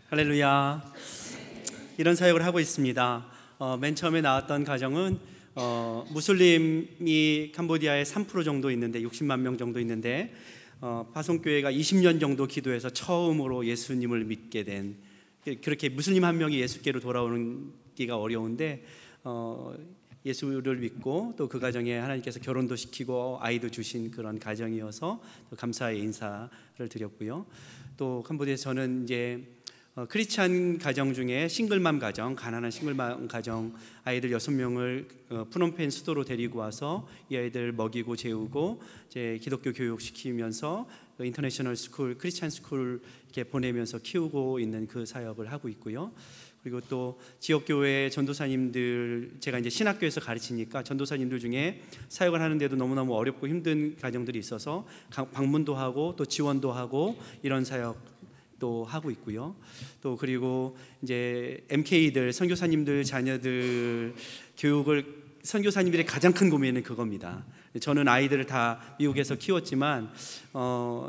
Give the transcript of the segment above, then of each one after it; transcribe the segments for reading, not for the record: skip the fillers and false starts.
할렐루야. 이런 사역을 하고 있습니다. 맨 처음에 나왔던 가정은 무슬림이 캄보디아에 3% 정도 있는데 60만 명 정도 있는데 파송교회가 20년 정도 기도해서 처음으로 예수님을 믿게 된, 그렇게 무슬림 한 명이 예수께로 돌아오기가 어려운데 예수를 믿고 또 그 가정에 하나님께서 결혼도 시키고 아이도 주신 그런 가정이어서 감사의 인사를 드렸고요. 또 캄보디아에서 저는 이제 크리스찬 가정 중에 싱글맘 가정, 가난한 싱글맘 가정 아이들 6명을 푸놈펜 수도로 데리고 와서 이 아이들 먹이고 재우고 이제 기독교 교육 시키면서 인터내셔널 스쿨, 크리스찬 스쿨 이렇게 보내면서 키우고 있는 그 사역을 하고 있고요. 그리고 또 지역교회 전도사님들, 제가 이제 신학교에서 가르치니까 전도사님들 중에 사역을 하는데도 너무너무 어렵고 힘든 가정들이 있어서 방문도 하고 또 지원도 하고 이런 사역도 하고 있고요. 또 그리고 이제 MK들, 선교사님들 자녀들 교육을, 선교사님들의 가장 큰 고민은 그겁니다. 저는 아이들을 다 미국에서 키웠지만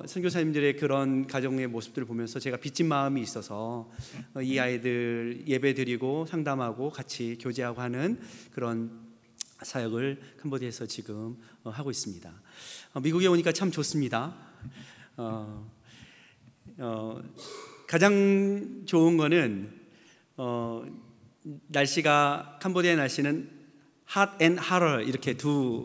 선교사님들의 그런 가정의 모습들을 보면서 제가 빚진 마음이 있어서 이 아이들 예배드리고 상담하고 같이 교제하고 하는 그런 사역을 캄보디아에서 지금 하고 있습니다. 미국에 오니까 참 좋습니다. 가장 좋은 거는 날씨가, 캄보디아 날씨는 hot and hotter 이렇게 두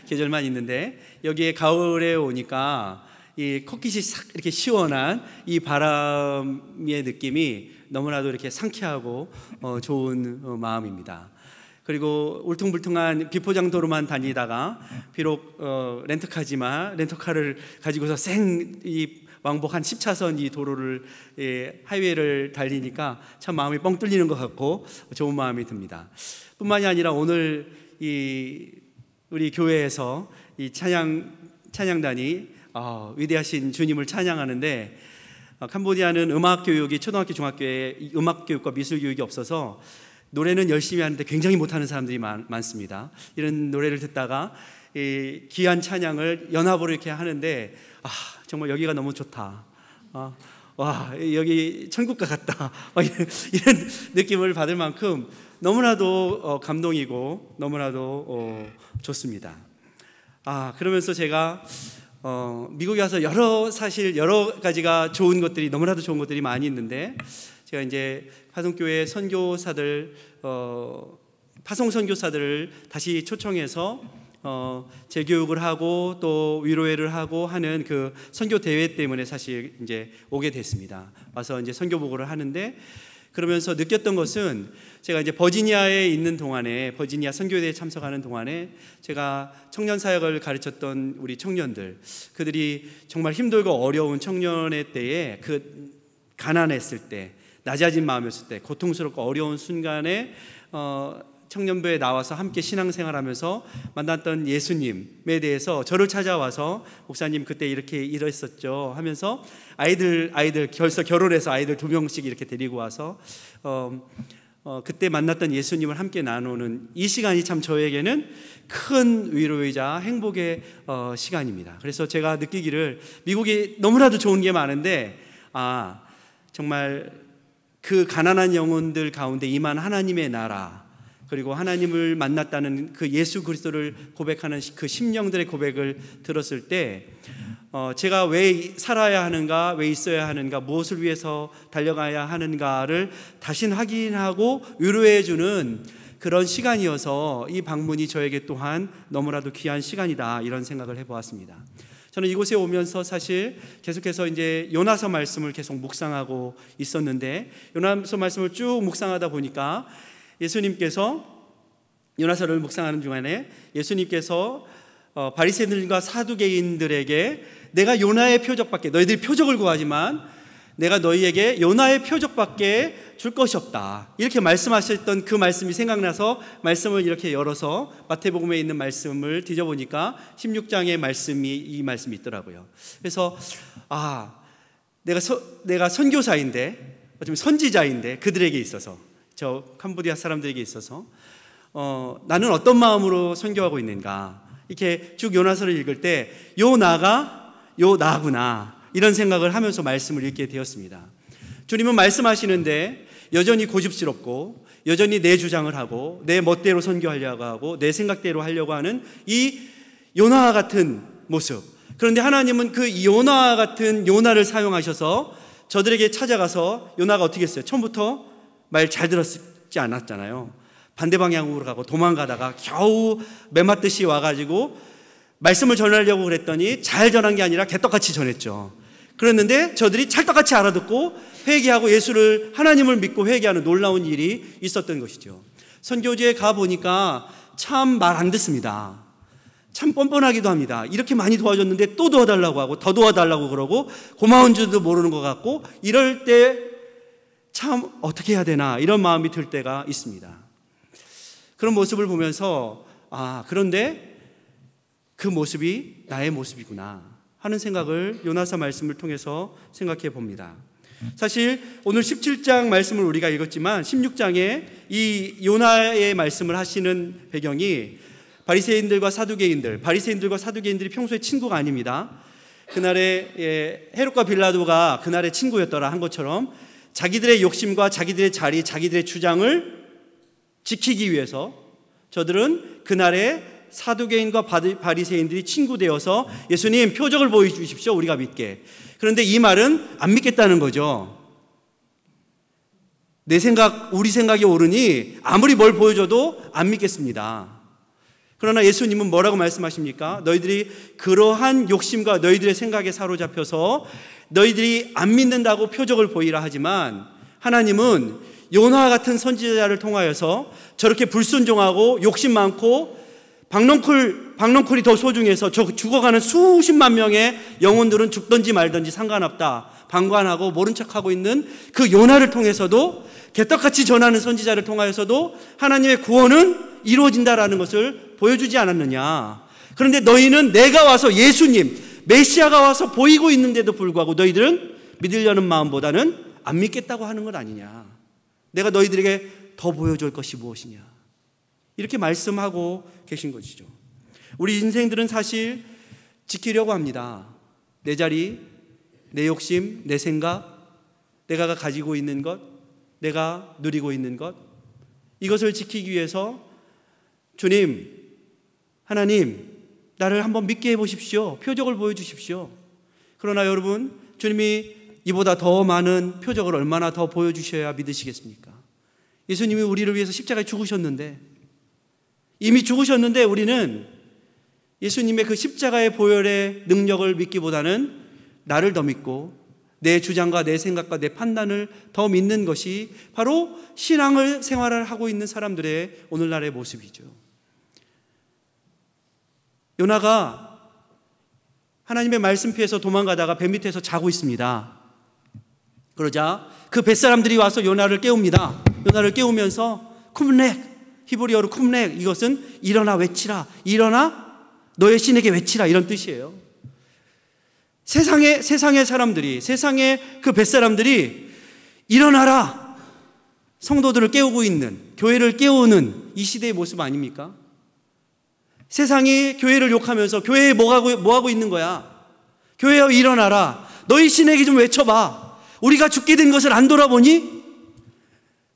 계절만 있는데 여기에 가을에 오니까 이 코끝이 싹 이렇게 시원한 이 바람의 느낌이 너무나도 이렇게 상쾌하고 좋은 마음입니다. 그리고 울퉁불퉁한 비포장도로만 다니다가 비록 렌터카지만 렌터카를 가지고서 이 왕복 한 10차선 이 도로를 하이웨이를 달리니까 참 마음이 뻥 뚫리는 것 같고 좋은 마음이 듭니다. 뿐만이 아니라 오늘 우리 교회에서 이 찬양단이 위대하신 주님을 찬양하는데 캄보디아는 음악 교육이 초등학교 중학교에 음악 교육과 미술 교육이 없어서 노래는 열심히 하는데 굉장히 못하는 사람들이 많습니다. 이런 노래를 듣다가 이 귀한 찬양을 연합으로 이렇게 하는데 정말 여기가 너무 좋다. 와, 여기 천국과 같다. 이런 느낌을 받을 만큼 너무나도 감동이고 너무나도 좋습니다. 그러면서 제가 미국에 와서 여러 가지가 좋은 것들이, 너무나도 좋은 것들이 많이 있는데, 제가 이제 파송교회 선교사들, 파송 선교사들을 다시 초청해서 재교육을 하고 또 위로회를 하고 하는 그 선교 대회 때문에 사실 이제 오게 됐습니다. 와서 이제 선교 보고를 하는데, 그러면서 느꼈던 것은, 제가 이제 버지니아에 있는 동안에, 버지니아 선교대회에 참석하는 동안에 제가 청년 사역을 가르쳤던 우리 청년들, 그들이 정말 힘들고 어려운 청년의 때에, 그 가난했을 때, 낮아진 마음이었을 때, 고통스럽고 어려운 순간에 청년부에 나와서 함께 신앙생활하면서 만났던 예수님에 대해서 저를 찾아와서, 목사님 그때 이렇게 이랬었죠 하면서 아이들 벌써 결혼해서 아이들 2명씩 이렇게 데리고 와서 그때 만났던 예수님을 함께 나누는 이 시간이 참 저에게는 큰 위로이자 행복의 시간입니다. 그래서 제가 느끼기를, 미국이 너무나도 좋은 게 많은데 정말 그 가난한 영혼들 가운데 임한 하나님의 나라, 그리고 하나님을 만났다는 그 예수 그리스도를 고백하는 그 심령들의 고백을 들었을 때 제가 왜 살아야 하는가, 왜 있어야 하는가, 무엇을 위해서 달려가야 하는가를 다시 확인하고 위로해 주는 그런 시간이어서 이 방문이 저에게 또한 너무나도 귀한 시간이다, 이런 생각을 해보았습니다. 저는 이곳에 오면서 사실 계속해서 이제 요나서 말씀을 계속 묵상하고 있었는데, 요나서 말씀을 쭉 묵상하다 보니까 예수님께서, 요나서를 묵상하는 중간에 예수님께서 바리새인들과 사두개인들에게 내가 요나의 표적밖에, 너희들이 표적을 구하지만 내가 너희에게 요나의 표적밖에 줄 것이 없다, 이렇게 말씀하셨던 그 말씀이 생각나서 말씀을 이렇게 열어서 마태복음에 있는 말씀을 뒤져보니까 16장의 말씀이, 이 말씀이 있더라고요. 그래서 내가 선교사인데, 어쩌면 선지자인데, 그들에게 있어서, 저 캄보디아 사람들에게 있어서 나는 어떤 마음으로 선교하고 있는가, 이렇게 쭉 요나서를 읽을 때 요 나구나, 이런 생각을 하면서 말씀을 읽게 되었습니다. 주님은 말씀하시는데 여전히 고집스럽고 여전히 내 주장을 하고 내 멋대로 선교하려고 하고 내 생각대로 하려고 하는 이 요나와 같은 모습. 그런데 하나님은 그 요나와 같은 요나를 사용하셔서 저들에게 찾아가서 요나가 어떻게 했어요? 처음부터 말 잘 들었지 않았잖아요. 반대 방향으로 가고 도망가다가 겨우 매맞듯이 와가지고 말씀을 전하려고 그랬더니 잘 전한 게 아니라 개떡같이 전했죠. 그랬는데 저들이 찰떡같이 알아듣고 회개하고 예수를, 하나님을 믿고 회개하는 놀라운 일이 있었던 것이죠. 선교지에 가보니까 참 말 안 듣습니다. 참 뻔뻔하기도 합니다. 이렇게 많이 도와줬는데 또 도와달라고 하고 더 도와달라고 그러고 고마운 줄도 모르는 것 같고, 이럴 때 참 어떻게 해야 되나 이런 마음이 들 때가 있습니다. 그런 모습을 보면서 그런데 그 모습이 나의 모습이구나 하는 생각을 요나서 말씀을 통해서 생각해 봅니다. 사실 오늘 17장 말씀을 우리가 읽었지만 16장에 이 요나의 말씀을 하시는 배경이 바리새인들과 사두개인들이 평소에 친구가 아닙니다. 그날에 헤롯과 빌라도가 그날의 친구였더라 한 것처럼 자기들의 욕심과 자기들의 자리, 자기들의 주장을 지키기 위해서 저들은 그날에 사두개인과 바리새인들이 친구 되어서 예수님 표적을 보여주십시오, 우리가 믿게. 그런데 이 말은 안 믿겠다는 거죠. 우리 생각이 옳으니 아무리 뭘 보여줘도 안 믿겠습니다. 그러나 예수님은 뭐라고 말씀하십니까? 너희들이 그러한 욕심과 너희들의 생각에 사로잡혀서 너희들이 안 믿는다고 표적을 보이라 하지만, 하나님은 요나와 같은 선지자를 통하여서 저렇게 불순종하고 욕심 많고 박넝쿨이 더 소중해서 죽어가는 수십만 명의 영혼들은 죽든지 말든지 상관없다, 방관하고 모른 척하고 있는 그 요나를 통해서도, 개떡같이 전하는 선지자를 통하여서도 하나님의 구원은 이루어진다라는 것을 보여주지 않았느냐. 그런데 너희는 내가 와서, 예수님 메시아가 와서 보이고 있는데도 불구하고 너희들은 믿으려는 마음보다는 안 믿겠다고 하는 것 아니냐. 내가 너희들에게 더 보여줄 것이 무엇이냐, 이렇게 말씀하고 계신 것이죠. 우리 인생들은 사실 지키려고 합니다. 내 자리, 내 욕심, 내 생각, 내가 가지고 있는 것, 내가 누리고 있는 것, 이것을 지키기 위해서 주님, 하나님, 나를 한번 믿게 해보십시오. 표적을 보여주십시오. 그러나 여러분, 주님이 이보다 더 많은 표적을 얼마나 더 보여주셔야 믿으시겠습니까? 예수님이 우리를 위해서 십자가에 죽으셨는데, 이미 죽으셨는데 우리는 예수님의 그 십자가의 보혈의 능력을 믿기보다는 나를 더 믿고 내 주장과 내 생각과 내 판단을 더 믿는 것이 바로 신앙을 생활을 하고 있는 사람들의 오늘날의 모습이죠. 요나가 하나님의 말씀 피해서 도망가다가 배 밑에서 자고 있습니다. 그러자 그 뱃사람들이 와서 요나를 깨웁니다. 요나를 깨우면서 쿰렉, 히브리어로 쿰렉, 이것은 일어나 외치라, 일어나 너의 신에게 외치라, 이런 뜻이에요. 세상의 사람들이, 세상의 그 뱃사람들이 일어나라, 성도들을 깨우고 있는, 교회를 깨우는 이 시대의 모습 아닙니까? 세상이 교회를 욕하면서 교회에 뭐 하고 있는 거야? 교회여 일어나라, 너희 신에게 좀 외쳐봐, 우리가 죽게 된 것을 안 돌아보니?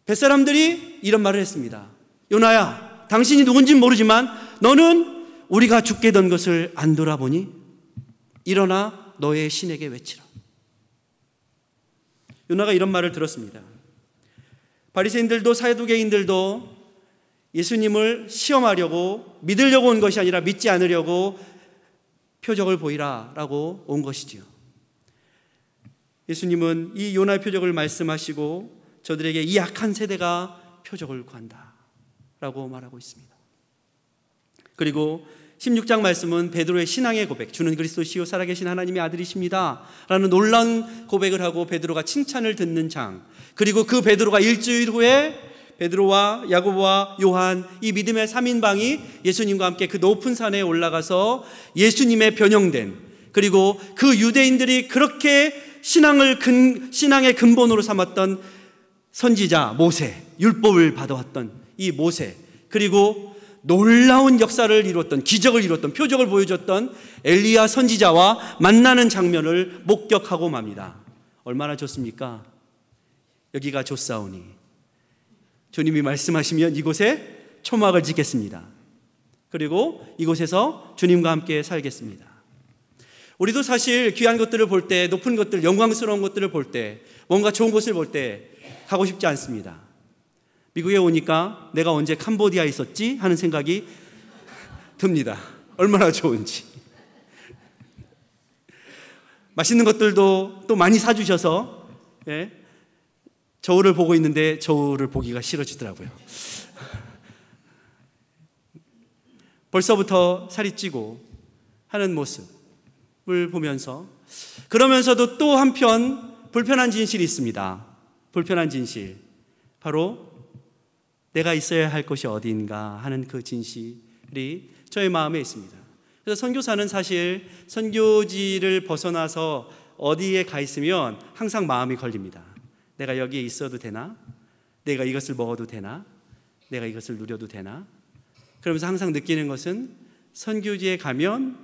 뱃사람들이 이런 말을 했습니다. 요나야, 당신이 누군지는 모르지만 너는 우리가 죽게 된 것을 안 돌아보니? 일어나 너의 신에게 외치라. 요나가 이런 말을 들었습니다. 바리새인들도 사두개인들도 예수님을 시험하려고, 믿으려고 온 것이 아니라 믿지 않으려고 표적을 보이라라고 온 것이지요. 예수님은 이 요나의 표적을 말씀하시고 저들에게 이 악한 세대가 표적을 구한다라고 말하고 있습니다. 그리고 16장 말씀은 베드로의 신앙의 고백, 주는 그리스도시요 살아계신 하나님의 아들이십니다 라는 놀라운 고백을 하고 베드로가 칭찬을 듣는 장, 그리고 그 베드로가 일주일 후에 베드로와 야고보와 요한, 이 믿음의 3인방이 예수님과 함께 그 높은 산에 올라가서 예수님의 변형된, 그리고 그 유대인들이 그렇게 신앙의 근본으로 삼았던 선지자 모세, 율법을 받아왔던 이 모세, 그리고 놀라운 역사를 이루었던, 기적을 이루었던, 표적을 보여줬던 엘리야 선지자와 만나는 장면을 목격하고 맙니다. 얼마나 좋습니까? 여기가 좋사오니 주님이 말씀하시면 이곳에 초막을 짓겠습니다. 그리고 이곳에서 주님과 함께 살겠습니다. 우리도 사실 귀한 것들을 볼 때, 높은 것들, 영광스러운 것들을 볼 때, 뭔가 좋은 곳을 볼 때 가고 싶지 않습니다. 미국에 오니까 내가 언제 캄보디아에 있었지? 하는 생각이 듭니다. 얼마나 좋은지. 맛있는 것들도 또 많이 사주셔서 저울을 보고 있는데 저울을 보기가 싫어지더라고요. 벌써부터 살이 찌고 하는 모습을 보면서, 그러면서도 또 한편 불편한 진실이 있습니다. 불편한 진실, 바로 내가 있어야 할 곳이 어디인가 하는 그 진실이 저의 마음에 있습니다. 그래서 선교사는 사실 선교지를 벗어나서 어디에 가 있으면 항상 마음이 걸립니다. 내가 여기에 있어도 되나? 내가 이것을 먹어도 되나? 내가 이것을 누려도 되나? 그러면서 항상 느끼는 것은 선교지에 가면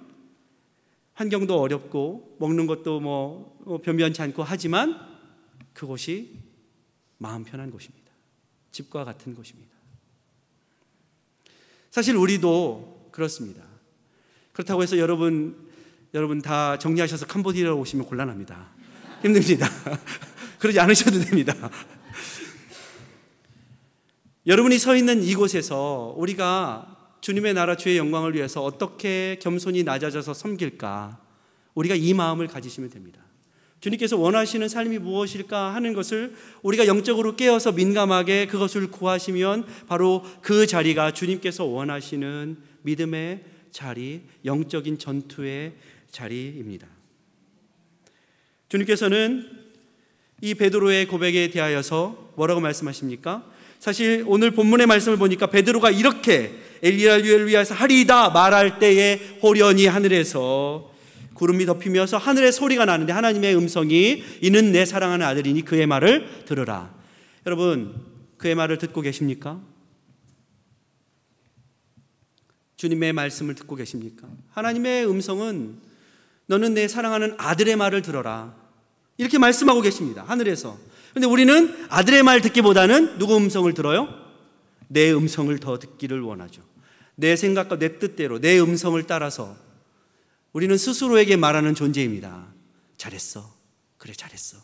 환경도 어렵고 먹는 것도 변변치 않고 하지만 그곳이 마음 편한 곳입니다. 집과 같은 곳입니다. 사실 우리도 그렇습니다. 그렇다고 해서 여러분 다 정리하셔서 캄보디아로 오시면 곤란합니다. 힘듭니다. 그러지 않으셔도 됩니다. 여러분이 서 있는 이곳에서 우리가 주님의 나라 주의 영광을 위해서 어떻게 겸손히 낮아져서 섬길까, 우리가 이 마음을 가지시면 됩니다. 주님께서 원하시는 삶이 무엇일까 하는 것을 우리가 영적으로 깨어서 민감하게 그것을 구하시면 바로 그 자리가 주님께서 원하시는 믿음의 자리, 영적인 전투의 자리입니다. 주님께서는 이 베드로의 고백에 대하여서 뭐라고 말씀하십니까? 사실 오늘 본문의 말씀을 보니까 베드로가 이렇게 엘리야를 위하여서 하리이다 말할 때에 호련히 하늘에서 구름이 덮이면서 하늘의 소리가 나는데 하나님의 음성이 이는 내 사랑하는 아들이니 그의 말을 들으라. 여러분, 그의 말을 듣고 계십니까? 주님의 말씀을 듣고 계십니까? 하나님의 음성은 너는 내 사랑하는 아들의 말을 들어라, 이렇게 말씀하고 계십니다. 하늘에서. 그런데 우리는 아들의 말 듣기보다는 누구 음성을 들어요? 내 음성을 더 듣기를 원하죠. 내 생각과 내 뜻대로 내 음성을 따라서 우리는 스스로에게 말하는 존재입니다. 잘했어. 그래, 잘했어.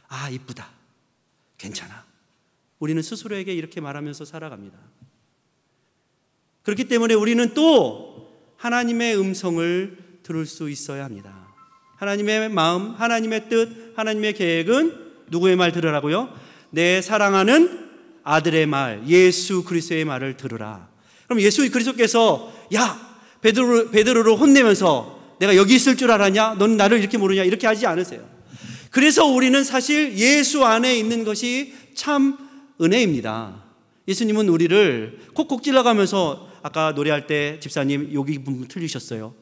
아, 이쁘다. 괜찮아. 우리는 스스로에게 이렇게 말하면서 살아갑니다. 그렇기 때문에 우리는 또 하나님의 음성을 들을 수 있어야 합니다. 하나님의 마음, 하나님의 뜻, 하나님의 계획은 누구의 말 들으라고요? 내 사랑하는 아들의 말, 예수 그리스도의 말을 들으라. 그럼 예수 그리스도께서 야, 베드로를 혼내면서 내가 여기 있을 줄 알았냐? 넌 나를 이렇게 모르냐? 이렇게 하지 않으세요. 그래서 우리는 사실 예수 안에 있는 것이 참 은혜입니다. 예수님은 우리를 콕콕 찔러가면서 아까 노래할 때 집사님 여기 부분 틀리셨어요,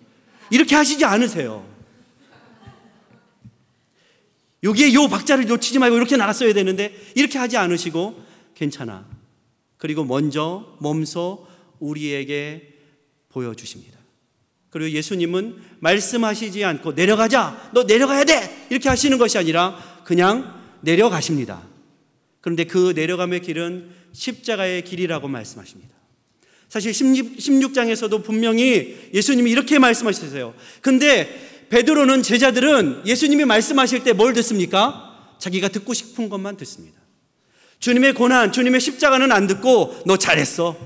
이렇게 하시지 않으세요. 여기에 요 박자를 놓치지 말고 이렇게 나갔어야 되는데 이렇게 하지 않으시고 괜찮아. 그리고 먼저 몸소 우리에게 보여주십니다. 그리고 예수님은 말씀하시지 않고 내려가자, 너 내려가야 돼, 이렇게 하시는 것이 아니라 그냥 내려가십니다. 그런데 그 내려감의 길은 십자가의 길이라고 말씀하십니다. 사실 16장에서도 분명히 예수님이 이렇게 말씀하셨어요. 근데 베드로는, 제자들은 예수님이 말씀하실 때 뭘 듣습니까? 자기가 듣고 싶은 것만 듣습니다. 주님의 고난, 주님의 십자가는 안 듣고 너 잘했어,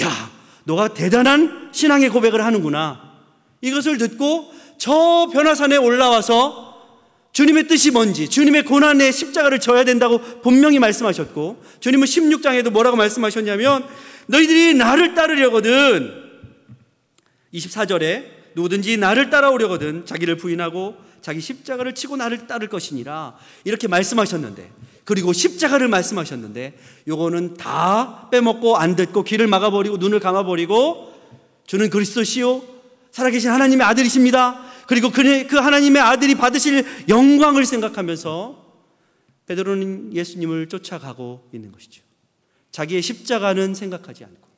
야, 너가 대단한 신앙의 고백을 하는구나, 이것을 듣고 저 변화산에 올라와서 주님의 뜻이 뭔지, 주님의 고난의 십자가를 져야 된다고 분명히 말씀하셨고, 주님은 16장에도 뭐라고 말씀하셨냐면 너희들이 나를 따르려거든, 24절에 누구든지 나를 따라오려거든 자기를 부인하고 자기 십자가를 치고 나를 따를 것이니라, 이렇게 말씀하셨는데, 그리고 십자가를 말씀하셨는데 요거는 다 빼먹고 안 듣고 귀를 막아버리고 눈을 감아버리고 주는 그리스도시요 살아계신 하나님의 아들이십니다, 그리고 그 하나님의 아들이 받으실 영광을 생각하면서 베드로는 예수님을 쫓아가고 있는 것이죠. 자기의 십자가는 생각하지 않고.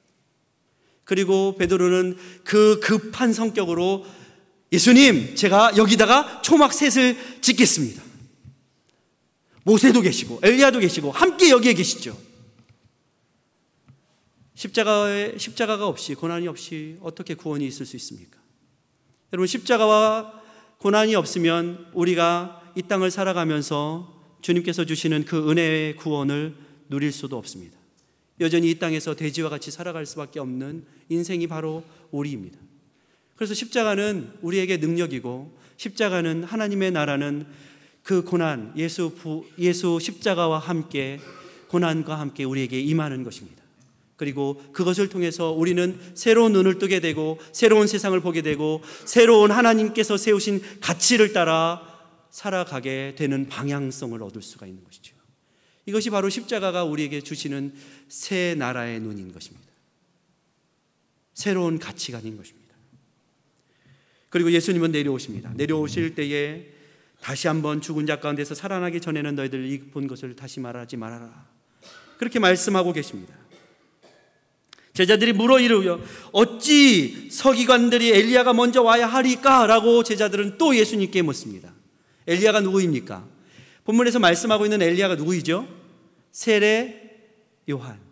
그리고 베드로는 그 급한 성격으로 예수님, 제가 여기다가 초막 셋을 짓겠습니다. 모세도 계시고 엘리야도 계시고 함께 여기에 계시죠. 십자가가 없이, 고난이 없이 어떻게 구원이 있을 수 있습니까? 여러분, 십자가와 고난이 없으면 우리가 이 땅을 살아가면서 주님께서 주시는 그 은혜의 구원을 누릴 수도 없습니다. 여전히 이 땅에서 돼지와 같이 살아갈 수밖에 없는 인생이 바로 우리입니다. 그래서 십자가는 우리에게 능력이고, 십자가는 하나님의 나라는 그 고난, 예수 십자가와 함께, 고난과 함께 우리에게 임하는 것입니다. 그리고 그것을 통해서 우리는 새로운 눈을 뜨게 되고, 새로운 세상을 보게 되고, 새로운 하나님께서 세우신 가치를 따라 살아가게 되는 방향성을 얻을 수가 있는 것이죠. 이것이 바로 십자가가 우리에게 주시는 새 나라의 눈인 것입니다. 새로운 가치관인 것입니다. 그리고 예수님은 내려오십니다. 내려오실 때에 다시 한번 죽은 자 가운데서 살아나기 전에는 너희들 본 것을 다시 말하지 말아라, 그렇게 말씀하고 계십니다. 제자들이 물어 이르며 어찌 서기관들이 엘리야가 먼저 와야 하리까? 라고 제자들은 또 예수님께 묻습니다. 엘리야가 누구입니까? 본문에서 말씀하고 있는 엘리야가 누구이죠? 세례 요한.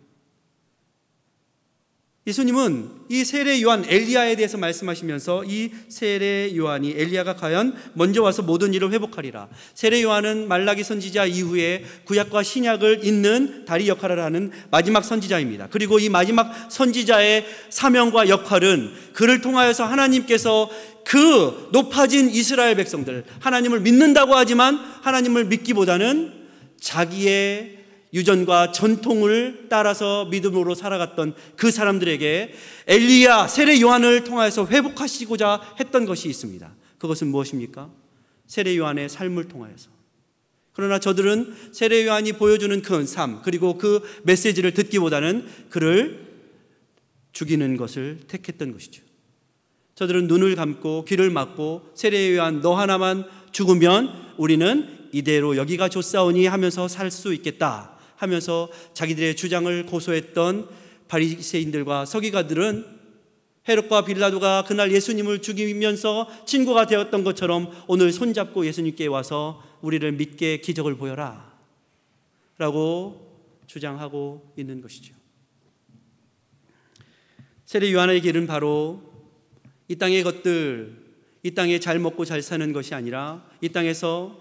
예수님은 이 세례 요한 엘리야에 대해서 말씀하시면서 이 세례 요한이, 엘리야가 과연 먼저 와서 모든 일을 회복하리라. 세례 요한은 말라기 선지자 이후에 구약과 신약을 잇는 다리 역할을 하는 마지막 선지자입니다. 그리고 이 마지막 선지자의 사명과 역할은 그를 통하여서 하나님께서 그 높아진 이스라엘 백성들, 하나님을 믿는다고 하지만 하나님을 믿기보다는 자기의 유전과 전통을 따라서 믿음으로 살아갔던 그 사람들에게 엘리야, 세례 요한을 통하여서 회복하시고자 했던 것이 있습니다. 그것은 무엇입니까? 세례 요한의 삶을 통하여서. 그러나 저들은 세례 요한이 보여주는 그 삶, 그리고 그 메시지를 듣기보다는 그를 죽이는 것을 택했던 것이죠. 저들은 눈을 감고 귀를 막고 세례 요한 너 하나만 죽으면 우리는 이대로 여기가 좋사오니 하면서 살 수 있겠다 하면서 자기들의 주장을 고소했던 바리새인들과 서기관들은 헤롯과 빌라도가 그날 예수님을 죽이면서 친구가 되었던 것처럼 오늘 손잡고 예수님께 와서 우리를 믿게 기적을 보여라 라고 주장하고 있는 것이죠. 세례 요한의 길은 바로 이 땅의 것들, 이 땅에 잘 먹고 잘 사는 것이 아니라 이 땅에서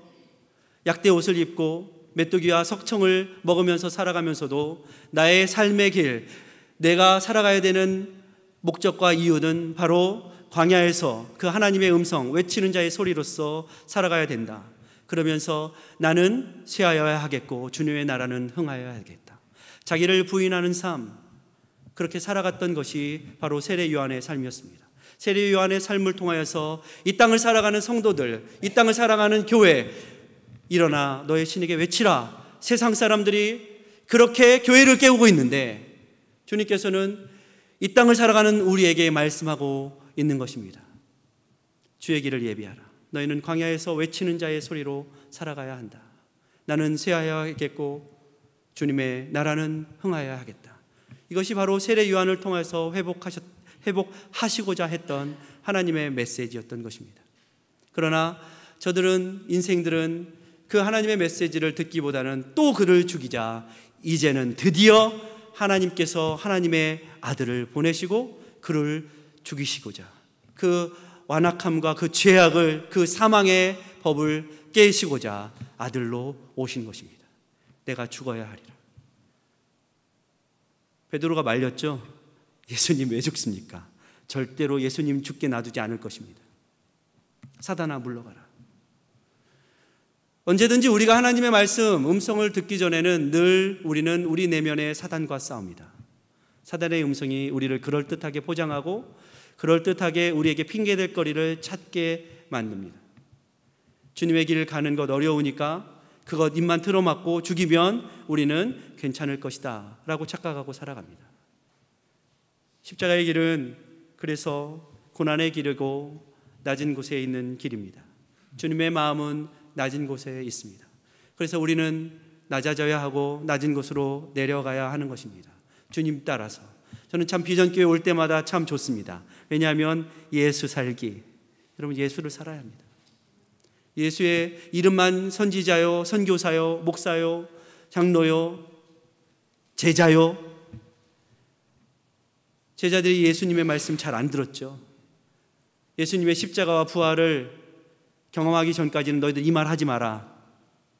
약대 옷을 입고 메뚜기와 석청을 먹으면서 살아가면서도 나의 삶의 길, 내가 살아가야 되는 목적과 이유는 바로 광야에서 그 하나님의 음성, 외치는 자의 소리로서 살아가야 된다. 그러면서 나는 쇠하여야 하겠고 주님의 나라는 흥하여야 하겠다. 자기를 부인하는 삶, 그렇게 살아갔던 것이 바로 세례 요한의 삶이었습니다. 세례 요한의 삶을 통하여서 이 땅을 살아가는 성도들, 이 땅을 살아가는 교회, 일어나 너의 신에게 외치라. 세상 사람들이 그렇게 교회를 깨우고 있는데 주님께서는 이 땅을 살아가는 우리에게 말씀하고 있는 것입니다. 주의 길을 예비하라. 너희는 광야에서 외치는 자의 소리로 살아가야 한다. 나는 쇠하여야 하겠고 주님의 나라는 흥하여야 하겠다. 이것이 바로 세례 요한을 통해서 회복하시고자 했던 하나님의 메시지였던 것입니다. 그러나 저들은, 인생들은 그 하나님의 메시지를 듣기보다는 또 그를 죽이자, 이제는 드디어 하나님께서 하나님의 아들을 보내시고 그를 죽이시고자, 그 완악함과 그 죄악을, 그 사망의 법을 깨시고자 아들로 오신 것입니다. 내가 죽어야 하리라. 베드로가 말렸죠. 예수님 왜 죽습니까? 절대로 예수님 죽게 놔두지 않을 것입니다. 사단아 물러가라. 언제든지 우리가 하나님의 말씀, 음성을 듣기 전에는 늘 우리는 우리 내면의 사단과 싸웁니다. 사단의 음성이 우리를 그럴듯하게 포장하고 그럴듯하게 우리에게 핑계댈 거리를 찾게 만듭니다. 주님의 길을 가는 것 어려우니까 그것 입만 틀어막고 죽이면 우리는 괜찮을 것이다 라고 착각하고 살아갑니다. 십자가의 길은 그래서 고난의 길이고 낮은 곳에 있는 길입니다. 주님의 마음은 낮은 곳에 있습니다. 그래서 우리는 낮아져야 하고 낮은 곳으로 내려가야 하는 것입니다. 주님 따라서. 저는 참 비전교회 올 때마다 참 좋습니다. 왜냐하면 예수 살기, 여러분 예수를 살아야 합니다. 예수의 이름만 선지자요, 선교사요, 목사요, 장로요, 제자요. 제자들이 예수님의 말씀 잘 안 들었죠. 예수님의 십자가와 부활을 경험하기 전까지는 너희들 이 말 하지 마라.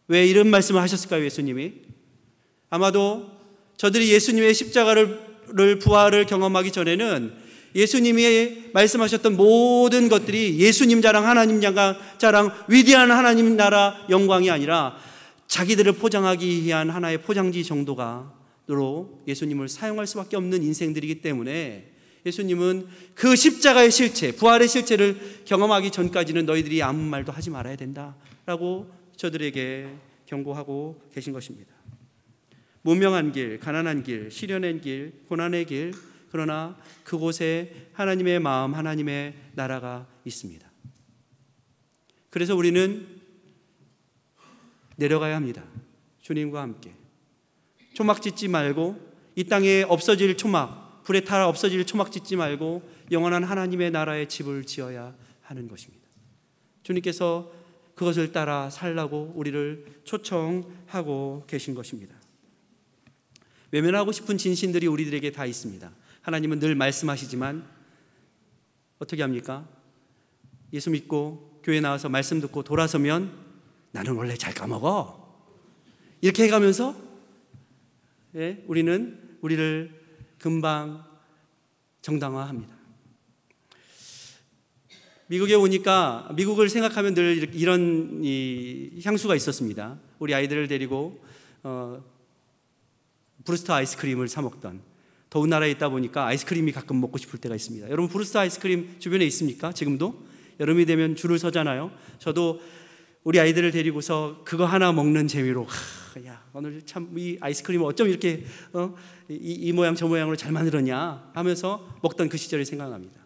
왜 이런 말씀을 하셨을까요, 예수님이? 아마도 저들이 예수님의 십자가를 부활을 경험하기 전에는 예수님이 말씀하셨던 모든 것들이 예수님 자랑, 하나님 자랑, 위대한 하나님 나라 영광이 아니라 자기들을 포장하기 위한 하나의 포장지 정도가로 예수님을 사용할 수밖에 없는 인생들이기 때문에 예수님은 그 십자가의 실체, 부활의 실체를 경험하기 전까지는 너희들이 아무 말도 하지 말아야 된다라고 저들에게 경고하고 계신 것입니다. 무명한 길, 가난한 길, 시련의 길, 고난의 길, 그러나 그곳에 하나님의 마음, 하나님의 나라가 있습니다. 그래서 우리는 내려가야 합니다. 주님과 함께. 초막 짓지 말고, 이 땅에 없어질 초막, 불에 타라 없어질 초막 짓지 말고 영원한 하나님의 나라의 집을 지어야 하는 것입니다. 주님께서 그것을 따라 살라고 우리를 초청하고 계신 것입니다. 외면하고 싶은 진신들이 우리들에게 다 있습니다. 하나님은 늘 말씀하시지만 어떻게 합니까? 예수 믿고 교회 나와서 말씀 듣고 돌아서면 나는 원래 잘 까먹어. 이렇게 해가면서 우리는 우리를 금방 정당화합니다. 미국에 오니까 미국을 생각하면 늘 이런 향수가 있었습니다. 우리 아이들을 데리고 브루스터 아이스크림을 사 먹던, 더운 나라에 있다 보니까 아이스크림이 가끔 먹고 싶을 때가 있습니다. 여러분 브루스터 아이스크림 주변에 있습니까? 지금도? 여름이 되면 줄을 서잖아요. 저도 우리 아이들을 데리고서 그거 하나 먹는 재미로 야 오늘 참 이 아이스크림을 어쩜 이렇게 이 모양 저 모양으로 잘 만들었냐 하면서 먹던 그 시절이 생각납니다.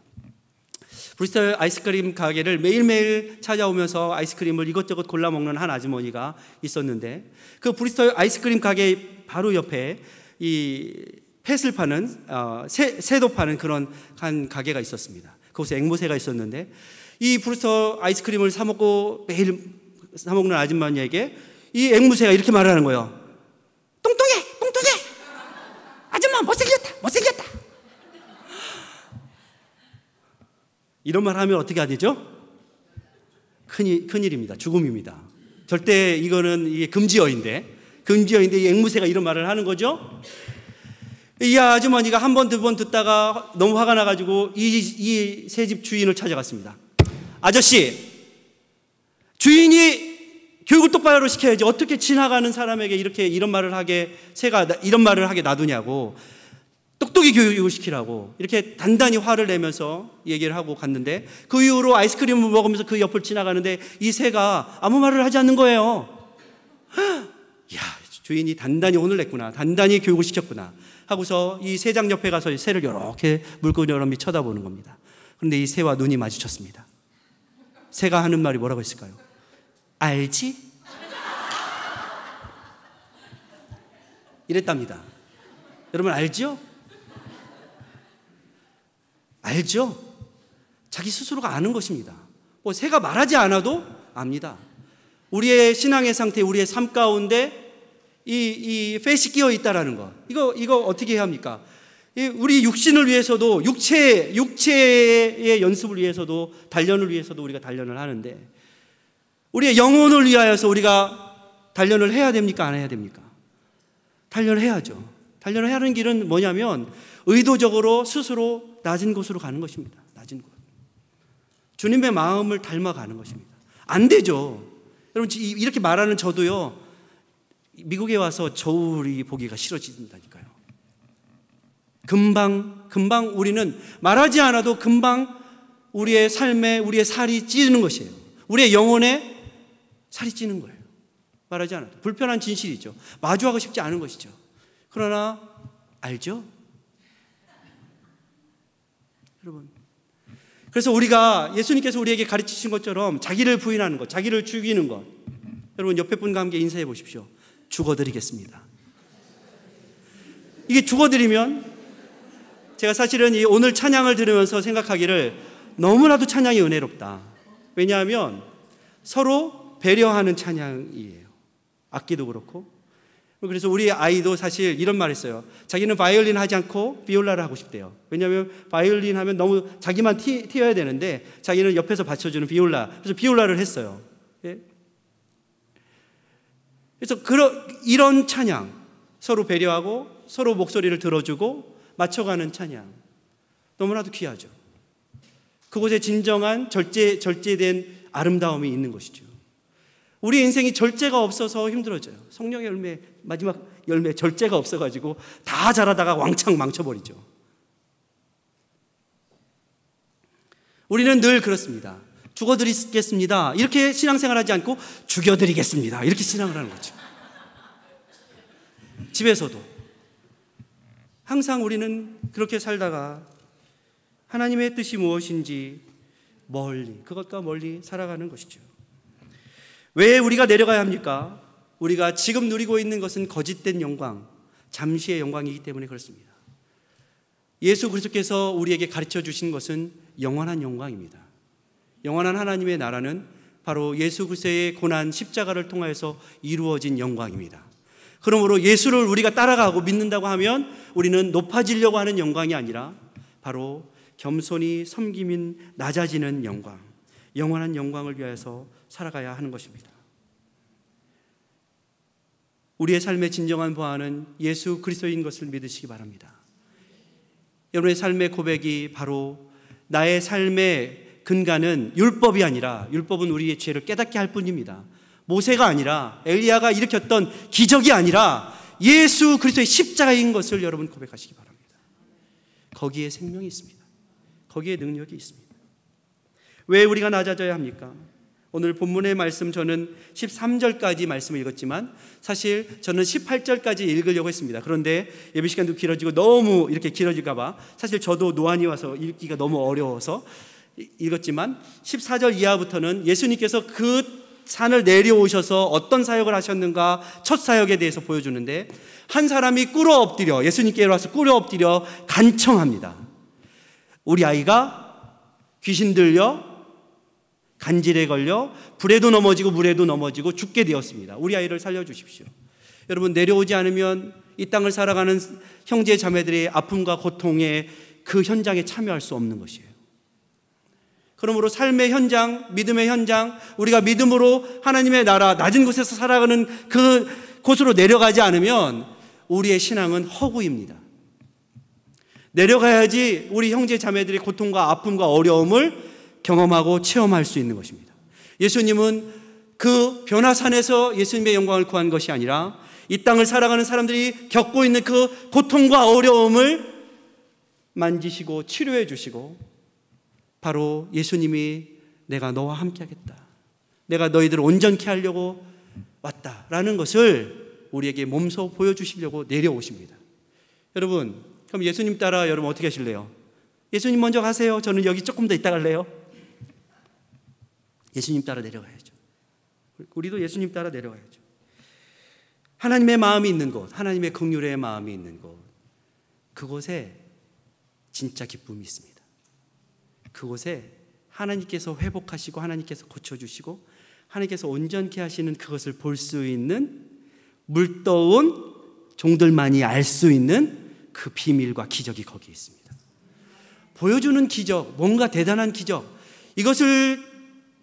브루스터 아이스크림 가게를 매일매일 찾아오면서 아이스크림을 이것저것 골라 먹는 한 아주머니가 있었는데, 그 브루스터 아이스크림 가게 바로 옆에 이 펫을 파는 새도 파는 그런 한 가게가 있었습니다. 그곳에 앵무새가 있었는데, 이 브루스터 아이스크림을 사 먹고 매일 사 먹는 아주머니에게 이 앵무새가 이렇게 말하는 거예요. 뚱뚱해, 뚱뚱해. 아줌마 못생겼다, 못생겼다. 이런 말 하면 어떻게 해야 되죠? 큰일입니다. 죽음입니다. 절대 이거는 이게 금지어인데 이 앵무새가 이런 말을 하는 거죠. 이 아주머니가 한 번, 두 번 듣다가 너무 화가 나가지고 이 새집 주인을 찾아갔습니다. 아저씨, 주인이 교육을 똑바로 시켜야지 어떻게 지나가는 사람에게 이런 말을 하게, 새가 이런 말을 하게 놔두냐고, 똑똑히 교육을 시키라고 이렇게 단단히 화를 내면서 얘기를 하고 갔는데, 그 이후로 아이스크림을 먹으면서 그 옆을 지나가는데 이 새가 아무 말을 하지 않는 거예요. 야, 주인이 단단히 혼을 냈구나, 단단히 교육을 시켰구나 하고서 이 새장 옆에 가서 새를 이렇게 물끄러미 쳐다보는 겁니다. 그런데 이 새와 눈이 마주쳤습니다. 새가 하는 말이 뭐라고 했을까요? 알지? 이랬답니다. 여러분 알죠? 알죠? 자기 스스로가 아는 것입니다. 뭐 새가 말하지 않아도 압니다. 우리의 신앙의 상태, 우리의 삶 가운데 이 팻이 끼어 있다라는 것. 이거 어떻게 해야 합니까? 우리 육신을 위해서도, 육체의 연습을 위해서도, 단련을 위해서도 우리가 단련을 하는데, 우리의 영혼을 위하여서 우리가 단련을 해야 됩니까? 안 해야 됩니까? 단련을 해야죠. 단련을 해야 하는 길은 뭐냐면 의도적으로 스스로 낮은 곳으로 가는 것입니다. 낮은 곳. 주님의 마음을 닮아가는 것입니다. 안 되죠. 여러분 이렇게 말하는 저도요, 미국에 와서 저울이 보기가 싫어진다니까요. 금방 우리는 말하지 않아도 금방 우리의 삶에 우리의 살이 찌는 것이에요. 우리의 영혼에 살이 찌는 거예요. 말하지 않아도. 불편한 진실이죠. 마주하고 싶지 않은 것이죠. 그러나 알죠? 여러분, 그래서 우리가 예수님께서 우리에게 가르치신 것처럼 자기를 부인하는 것, 자기를 죽이는 것. 여러분 옆에 분과 함께 인사해 보십시오. 죽어드리겠습니다. 이게 죽어드리면, 제가 사실은 이 오늘 찬양을 들으면서 생각하기를 너무나도 찬양이 은혜롭다. 왜냐하면 서로 배려하는 찬양이에요. 악기도 그렇고. 그래서 우리 아이도 사실 이런 말 했어요. 자기는 바이올린 하지 않고 비올라를 하고 싶대요. 왜냐하면 바이올린 하면 너무 자기만 튀어야 되는데 자기는 옆에서 받쳐주는 비올라. 그래서 비올라를 했어요. 예? 그래서 이런 찬양, 서로 배려하고 서로 목소리를 들어주고 맞춰가는 찬양, 너무나도 귀하죠. 그곳에 진정한 절제된 아름다움이 있는 것이죠. 우리 인생이 절제가 없어서 힘들어져요. 성령의 열매, 마지막 열매 절제가 없어가지고 다 잘하다가 왕창 망쳐버리죠. 우리는 늘 그렇습니다. 죽어드리겠습니다, 이렇게 신앙생활하지 않고 죽여드리겠습니다, 이렇게 신앙을 하는 거죠. 집에서도 항상 우리는 그렇게 살다가 하나님의 뜻이 무엇인지 멀리, 그것과 멀리 살아가는 것이죠. 왜 우리가 내려가야 합니까? 우리가 지금 누리고 있는 것은 거짓된 영광, 잠시의 영광이기 때문에 그렇습니다. 예수 그리스도께서 우리에게 가르쳐 주신 것은 영원한 영광입니다. 영원한 하나님의 나라는 바로 예수 그리스도의 고난 십자가를 통하여서 이루어진 영광입니다. 그러므로 예수를 우리가 따라가고 믿는다고 하면 우리는 높아지려고 하는 영광이 아니라 바로 겸손히 섬김인 낮아지는 영광, 영원한 영광을 위하여서 살아가야 하는 것입니다. 우리의 삶의 진정한 보안은 예수 그리스도인 것을 믿으시기 바랍니다. 여러분의 삶의 고백이 바로 나의 삶의 근간은 율법이 아니라, 율법은 우리의 죄를 깨닫게 할 뿐입니다. 모세가 아니라, 엘리야가 일으켰던 기적이 아니라 예수 그리스도의 십자가인 것을 여러분 고백하시기 바랍니다. 거기에 생명이 있습니다. 거기에 능력이 있습니다. 왜 우리가 낮아져야 합니까? 오늘 본문의 말씀, 저는 13절까지 말씀을 읽었지만 사실 저는 18절까지 읽으려고 했습니다. 그런데 예배 시간도 길어지고 너무 이렇게 길어질까 봐 사실 저도 노안이 와서 읽기가 너무 어려워서 읽었지만 14절 이하부터는 예수님께서 그 산을 내려오셔서 어떤 사역을 하셨는가, 첫 사역에 대해서 보여주는데, 한 사람이 꿇어 엎드려, 예수님께로 와서 꿇어 엎드려 간청합니다. 우리 아이가 귀신 들려 간질에 걸려 불에도 넘어지고 물에도 넘어지고 죽게 되었습니다. 우리 아이를 살려주십시오. 여러분, 내려오지 않으면 이 땅을 살아가는 형제 자매들의 아픔과 고통의 그 현장에 참여할 수 없는 것이에요. 그러므로 삶의 현장, 믿음의 현장, 우리가 믿음으로 하나님의 나라, 낮은 곳에서 살아가는 그 곳으로 내려가지 않으면 우리의 신앙은 허구입니다. 내려가야지 우리 형제 자매들의 고통과 아픔과 어려움을 경험하고 체험할 수 있는 것입니다. 예수님은 그 변화산에서 예수님의 영광을 구한 것이 아니라 이 땅을 살아가는 사람들이 겪고 있는 그 고통과 어려움을 만지시고 치료해 주시고, 바로 예수님이 내가 너와 함께 하겠다, 내가 너희들을 온전케 하려고 왔다라는 것을 우리에게 몸소 보여주시려고 내려오십니다. 여러분, 그럼 예수님 따라 여러분 어떻게 하실래요? 예수님 먼저 가세요, 저는 여기 조금 더 있다 갈래요? 예수님 따라 내려가야죠. 우리도 예수님 따라 내려가야죠. 하나님의 마음이 있는 곳, 하나님의 긍휼의 마음이 있는 곳, 그곳에 진짜 기쁨이 있습니다. 그곳에 하나님께서 회복하시고 하나님께서 고쳐주시고 하나님께서 온전케 하시는 그것을 볼 수 있는, 물떠온 종들만이 알 수 있는 그 비밀과 기적이 거기에 있습니다. 보여주는 기적, 뭔가 대단한 기적, 이것을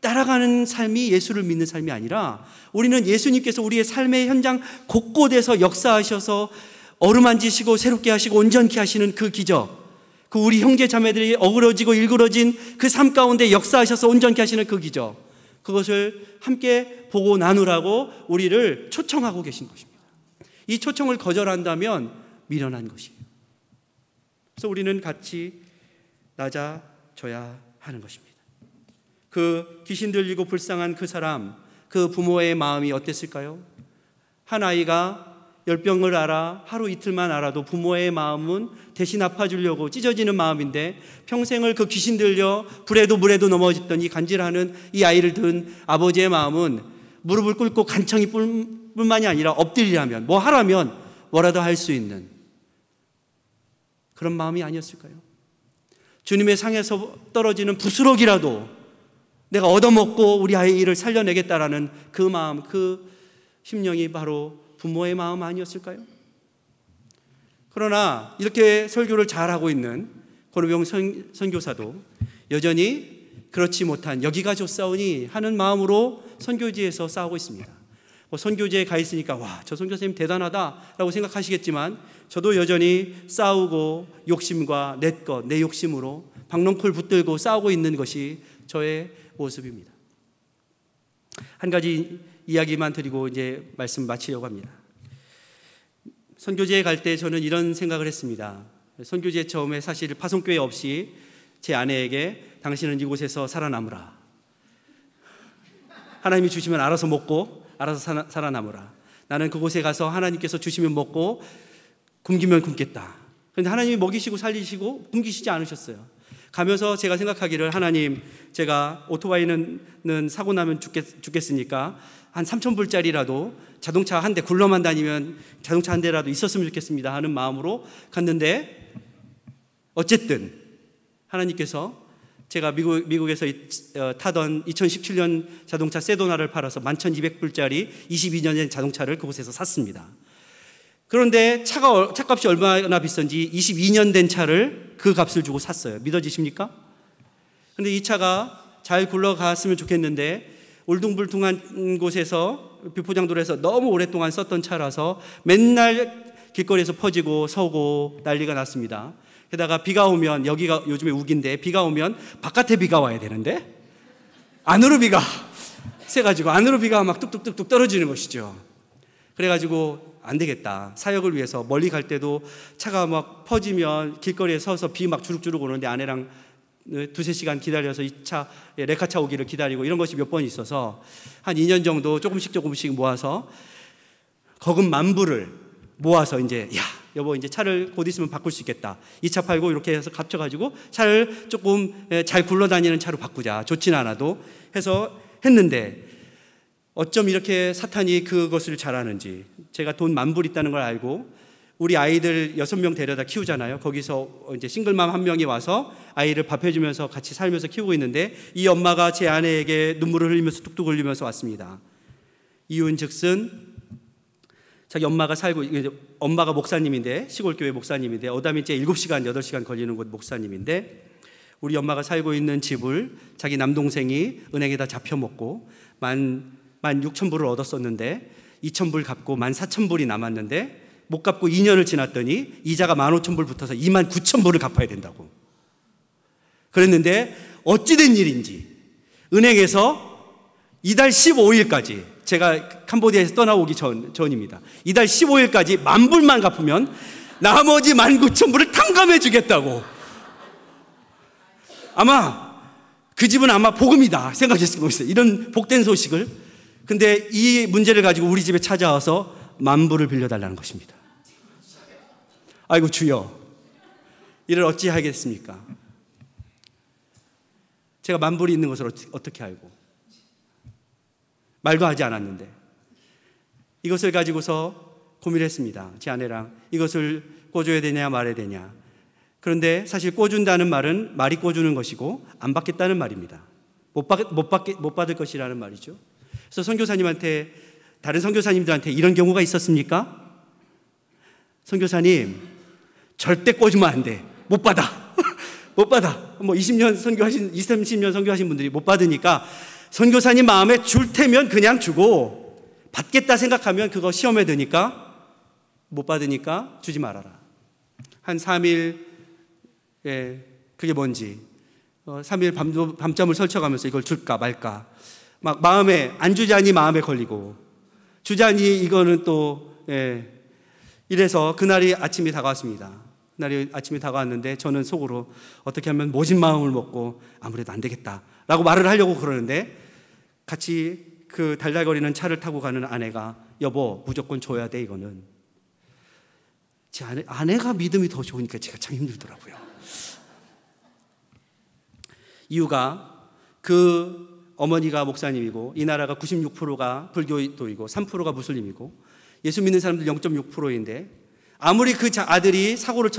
따라가는 삶이 예수를 믿는 삶이 아니라, 우리는 예수님께서 우리의 삶의 현장 곳곳에서 역사하셔서 어루만지시고 새롭게 하시고 온전케 하시는 그 기적, 그 우리 형제 자매들이 어그러지고 일그러진 그 삶 가운데 역사하셔서 온전케 하시는 그 기적, 그것을 함께 보고 나누라고 우리를 초청하고 계신 것입니다. 이 초청을 거절한다면 미련한 것이에요. 그래서 우리는 같이 낮아져야 하는 것입니다. 그 귀신 들리고 불쌍한 그 사람, 그 부모의 마음이 어땠을까요? 한 아이가 열병을 앓아 하루 이틀만 앓아도 부모의 마음은 대신 아파주려고 찢어지는 마음인데, 평생을 그 귀신 들려 불에도 물에도 넘어졌던 이 간질하는 이 아이를 둔 아버지의 마음은 무릎을 꿇고 간청이 뿐만이 아니라 엎드리라면, 뭐 하라면 뭐라도 할 수 있는 그런 마음이 아니었을까요? 주님의 상에서 떨어지는 부스럭이라도 내가 얻어먹고 우리 아이를 살려내겠다라는 그 마음, 그 심령이 바로 부모의 마음 아니었을까요? 그러나 이렇게 설교를 잘하고 있는 권오병 선교사도 여전히 그렇지 못한 여기가 좋사오니 하는 마음으로 선교지에서 싸우고 있습니다. 선교지에 가 있으니까 와, 저 선교사님 대단하다라고 생각하시겠지만 저도 여전히 싸우고 욕심과 내 욕심으로 박넝쿨 붙들고 싸우고 있는 것이 저의 모습입니다. 한 가지 이야기만 드리고 이제 말씀 마치려고 합니다. 선교지에 갈 때 저는 이런 생각을 했습니다. 선교지에 처음에 사실 파송교회 없이 제 아내에게 당신은 이곳에서 살아남으라. 하나님이 주시면 알아서 먹고 알아서 살아남으라. 나는 그곳에 가서 하나님께서 주시면 먹고 굶기면 굶겠다. 그런데 하나님이 먹이시고 살리시고 굶기시지 않으셨어요. 가면서 제가 생각하기를 하나님, 제가 오토바이는 사고 나면 죽겠으니까 한 3,000불짜리라도 자동차 한 대 굴러만 다니면 자동차 한 대라도 있었으면 좋겠습니다 하는 마음으로 갔는데 어쨌든 하나님께서 제가 미국에서 타던 2017년 자동차 세도나를 팔아서 11,200불짜리 22년 된 자동차를 그곳에서 샀습니다. 그런데 차값이 얼마나 비싼지 22년 된 차를 그 값을 주고 샀어요. 믿어지십니까? 그런데 이 차가 잘 굴러갔으면 좋겠는데 울퉁불퉁한 곳에서 비포장도로에서 너무 오랫동안 썼던 차라서 맨날 길거리에서 퍼지고 서고 난리가 났습니다. 게다가 비가 오면, 여기가 요즘에 우기인데 비가 오면 바깥에 비가 와야 되는데 안으로 비가 새가지고 안으로 비가 막 뚝뚝뚝뚝 떨어지는 것이죠. 그래가지고 안 되겠다. 사역을 위해서 멀리 갈 때도 차가 막 퍼지면 길거리에 서서 비 막 주룩주룩 오는데 아내랑 2-3시간 기다려서 이 차, 레카차 오기를 기다리고 이런 것이 몇 번 있어서 한 2년 정도 조금씩 모아서 거금 10,000불을 모아서 이제 여보 이제 차를 곧 있으면 바꿀 수 있겠다. 이 차 팔고 이렇게 해서 합쳐가지고 차를 조금 잘 굴러다니는 차로 바꾸자. 좋진 않아도 해서 했는데 어쩜 이렇게 사탄이 그것을 잘하는지. 제가 돈 10,000불 있다는 걸 알고 우리 아이들 6명 데려다 키우잖아요. 거기서 이제 싱글맘 한 명이 와서 아이를 밥 해주면서 같이 살면서 키우고 있는데 이 엄마가 제 아내에게 눈물을 흘리면서 뚝뚝 흘리면서 왔습니다. 이유는즉슨 자기 엄마가 목사님인데, 시골교회 목사님인데 어담이제 7시간 8시간 걸리는 곳 목사님인데 우리 엄마가 살고 있는 집을 자기 남동생이 은행에다 잡혀먹고 16,000불을 얻었었는데 2,000불 갚고 14,000불이 남았는데 못 갚고 2년을 지났더니 이자가 15,000불 붙어서 29,000불을 갚아야 된다고 그랬는데 어찌된 일인지 은행에서 이달 15일까지, 제가 캄보디아에서 떠나오기 전입니다. 이달 15일까지 10,000불만 갚으면 나머지 19,000불을 탕감해 주겠다고. 아마 그 집은 아마 복음이다 생각했을 것이다. 이런 복된 소식을. 근데 이 문제를 가지고 우리 집에 찾아와서 10,000불을 빌려달라는 것입니다. 아이고 주여, 이를 어찌 하겠습니까? 제가 10,000불이 있는 것을 어떻게 알고 말도 하지 않았는데 이것을 가지고서 고민을 했습니다. 제 아내랑 이것을 꿔줘야 되냐 말아야 되냐. 그런데 사실 꿔준다는 말은 말이 꿔주는 것이고 안 받겠다는 말입니다. 못 받을 것이라는 말이죠. 그래서 선교사님한테, 다른 선교사님들한테 이런 경우가 있었습니까? 선교사님 절대 꿔주면 안 돼. 못 받아. 못 받아. 20년 선교하신, 20-30년 선교하신 분들이 못 받으니까 선교사님 마음에 줄 테면 그냥 주고 받겠다 생각하면 그거 시험에 드니까 못 받으니까 주지 말아라. 한 3일, 그게 뭔지 3일 밤잠을 설쳐가면서 이걸 줄까 말까 막 마음에, 안 주자니 마음에 걸리고 주자니 이거는 또 이래서 그날이 아침이 다가왔습니다. 그날이 아침이 다가왔는데 저는 속으로 어떻게 하면 모진 마음을 먹고 아무래도 안 되겠다라고 말을 하려고 그러는데 같이 그 달달거리는 차를 타고 가는 아내가 여보 무조건 줘야 돼. 이거는 제 아내가 믿음이 더 좋으니까 제가 참 힘들더라고요. 이유가 그 어머니가 목사님이고 이 나라가 96%가 불교도이고 3%가 무슬림이고 예수 믿는 사람들 0.6%인데 아무리 그 아들이 사고를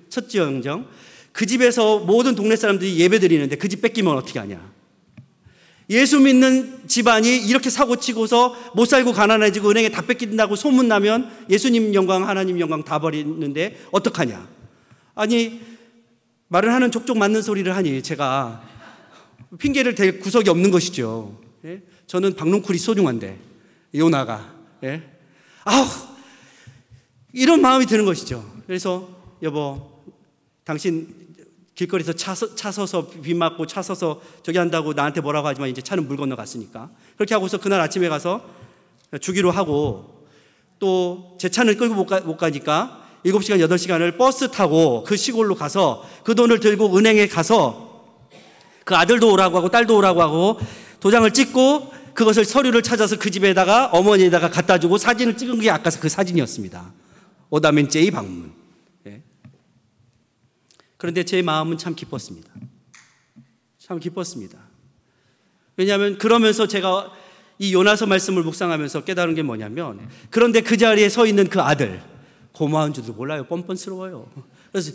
쳤지언정 그 집에서 모든 동네 사람들이 예배 드리는데 그 집 뺏기면 어떻게 하냐. 예수 믿는 집안이 이렇게 사고 치고서 못 살고 가난해지고 은행에 다 뺏긴다고 소문나면 예수님 영광, 하나님 영광 다 버리는데 어떡하냐. 아니, 말을 하는 족족 맞는 소리를 하니 제가 핑계를 댈 구석이 없는 것이죠. 예? 저는 박농쿨이 소중한데 요나가, 예? 아우, 이런 마음이 드는 것이죠. 그래서 여보, 당신 길거리에서 차 서서 비 맞고 차 서서 저기 한다고 나한테 뭐라고 하지만 이제 차는 물 건너갔으니까 그렇게 하고서 그날 아침에 가서 주기로 하고, 또 제 차는 끌고 못 가니까 7시간 8시간을 버스 타고 그 시골로 가서 그 돈을 들고 은행에 가서 그 아들도 오라고 하고 딸도 오라고 하고 도장을 찍고 그것을 서류를 찾아서 그 집에다가 어머니에다가 갖다 주고 사진을 찍은 게 아까 그 사진이었습니다. 오다멘제이 방문. 예. 그런데 제 마음은 참 기뻤습니다. 참 기뻤습니다. 왜냐하면 그러면서 제가 이 요나서 말씀을 묵상하면서 깨달은 게 뭐냐면, 그런데 그 자리에 서 있는 그 아들, 고마운 줄도 몰라요. 뻔뻔스러워요. 그래서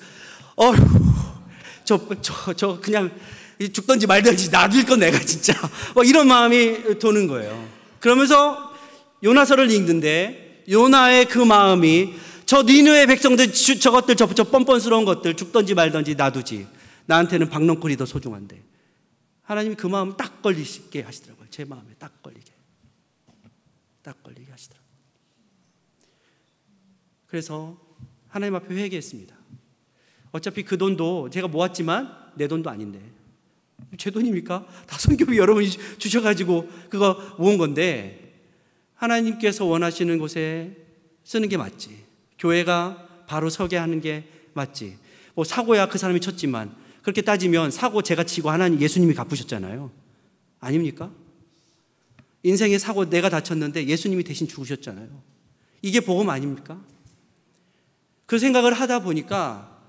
저 그냥 죽든지 말든지 놔둘 건 내가 진짜 이런 마음이 도는 거예요. 그러면서 요나서를 읽는데 요나의 그 마음이 저 니느웨 백성들 저것들 저 뻔뻔스러운 것들 죽든지 말든지 놔두지, 나한테는 박농쿨이 더 소중한데, 하나님이 그 마음 딱 걸리게 하시더라고요. 제 마음에 딱 걸리게 하시더라고요. 그래서 하나님 앞에 회개했습니다. 어차피 그 돈도 제가 모았지만 내 돈도 아닌데 제 돈입니까? 다 선교비 여러분이 주셔가지고 그거 모은 건데 하나님께서 원하시는 곳에 쓰는 게 맞지. 교회가 바로 서게 하는 게 맞지. 뭐 사고야 그 사람이 쳤지만 그렇게 따지면 사고 제가 치고 하나님 예수님이 갚으셨잖아요. 아닙니까? 인생의 사고 내가 다쳤는데 예수님이 대신 죽으셨잖아요. 이게 복음 아닙니까? 그 생각을 하다 보니까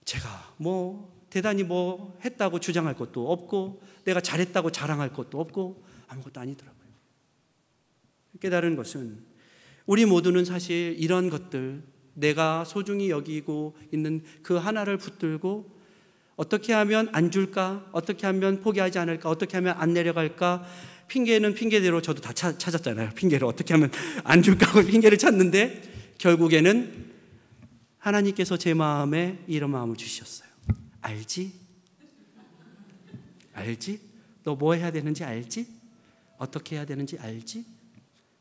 제가 뭐 대단히 뭐 했다고 주장할 것도 없고 내가 잘했다고 자랑할 것도 없고 아무것도 아니더라고요. 깨달은 것은 우리 모두는 사실 이런 것들, 내가 소중히 여기고 있는 그 하나를 붙들고 어떻게 하면 안 줄까? 어떻게 하면 포기하지 않을까? 어떻게 하면 안 내려갈까? 핑계는 핑계대로 저도 다 찾았잖아요. 핑계를 어떻게 하면 안 줄까 하고 핑계를 찾는데 결국에는 하나님께서 제 마음에 이런 마음을 주셨어요. 알지? 알지? 너 뭐 해야 되는지 알지? 어떻게 해야 되는지 알지?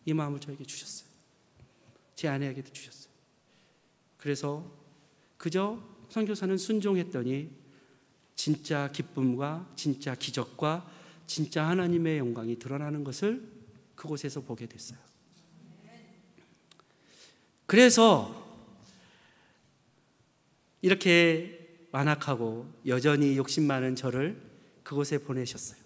이 마음을 저에게 주셨어요. 제 아내에게도 주셨어요. 그래서 그저 선교사는 순종했더니 진짜 기쁨과 진짜 기적과 진짜 하나님의 영광이 드러나는 것을 그곳에서 보게 됐어요. 그래서 이렇게 완악하고 여전히 욕심 많은 저를 그곳에 보내셨어요.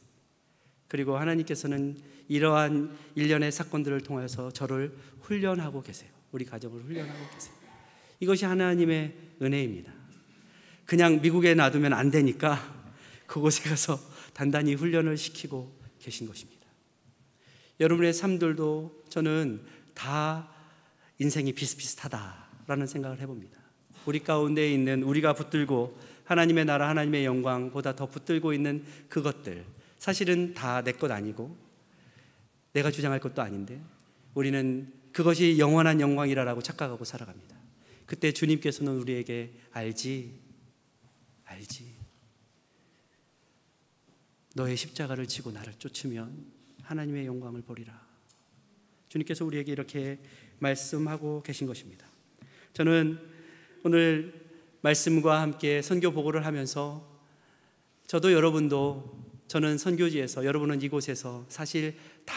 그리고 하나님께서는 이러한 일련의 사건들을 통해서 저를 훈련하고 계세요. 우리 가정을 훈련하고 계세요. 이것이 하나님의 은혜입니다. 그냥 미국에 놔두면 안 되니까 그곳에 가서 단단히 훈련을 시키고 계신 것입니다. 여러분의 삶들도 저는 다 인생이 비슷비슷하다라는 생각을 해봅니다. 우리 가운데 있는 우리가 붙들고 하나님의 나라 하나님의 영광보다 더 붙들고 있는 그것들, 사실은 다 내 것 아니고 내가 주장할 것도 아닌데 우리는 그것이 영원한 영광이라고 착각하고 살아갑니다. 그때 주님께서는 우리에게 알지 너의 십자가를 지고 나를 쫓으면 하나님의 영광을 보리라. 주님께서 우리에게 이렇게 말씀하고 계신 것입니다. 저는 오늘 말씀과 함께 선교 보고를 하면서 저도 여러분도, 저는 선교지에서, 여러분은 이곳에서 사실 다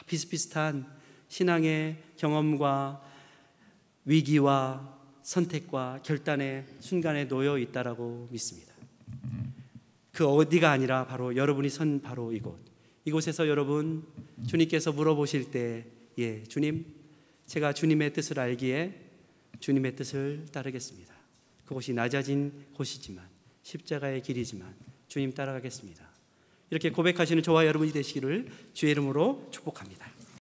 비슷비슷한 신앙의 경험과 위기와 선택과 결단의 순간에 놓여 있다라고 믿습니다. 그 어디가 아니라 바로 여러분이 선 바로 이곳에서 여러분 주님께서 물어보실 때, 예, 주님, 제가 주님의 뜻을 알기에 주님의 뜻을 따르겠습니다. 그곳이 낮아진 곳이지만 십자가의 길이지만 주님 따라가겠습니다. 이렇게 고백하시는 저와 여러분이 되시기를 주의 이름으로 축복합니다.